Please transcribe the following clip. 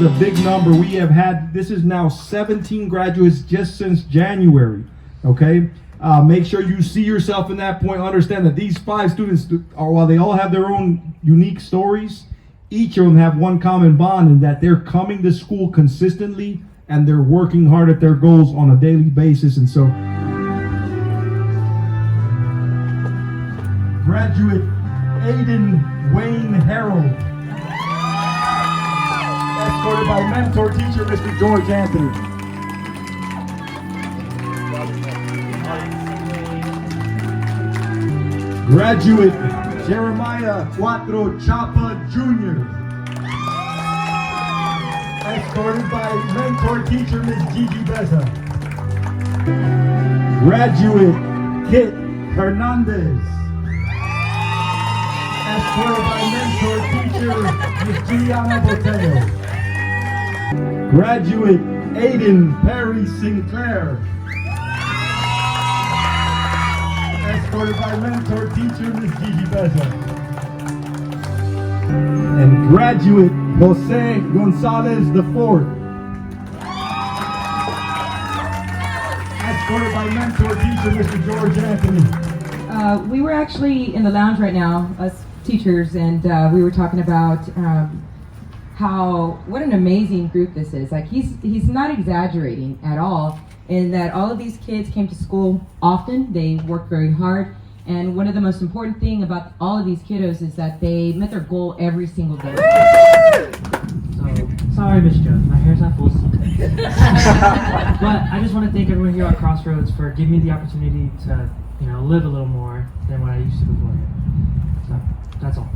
is a big number. We have had, this is now 17 graduates just since January, okay? Make sure you see yourself in that point. Understand that these 5 students, while they all have their own unique stories, each of them have one common bond in that they're coming to school consistently and they're working hard at their goals on a daily basis. And so, graduate Aiden Wayne Harrold, escorted by mentor teacher Mr. George Anthony. Graduate Jeremiah Cuatro Chapa Jr., escorted by mentor teacher Ms. Gigi Beza. Graduate Kit Hernandez, escorted by mentor teacher Ms. Giuliana Botello. Graduate Aiden Perry Sinclair, escorted by mentor teacher Ms. Gigi Beza. And graduate Jose Gonzales IV, escorted by mentor teacher Mr. George Anthony. We were actually in the lounge right now, us teachers, and we were talking about what an amazing group this is. Like he's not exaggerating at all in that all of these kids came to school often. They worked very hard, and one of the most important thing about all of these kiddos is that they met their goal every single day. So sorry, Miss Jones, my hair's not full. But I just want to thank everyone here at Crossroads for giving me the opportunity to, live a little more than what I used to before here. So that's all.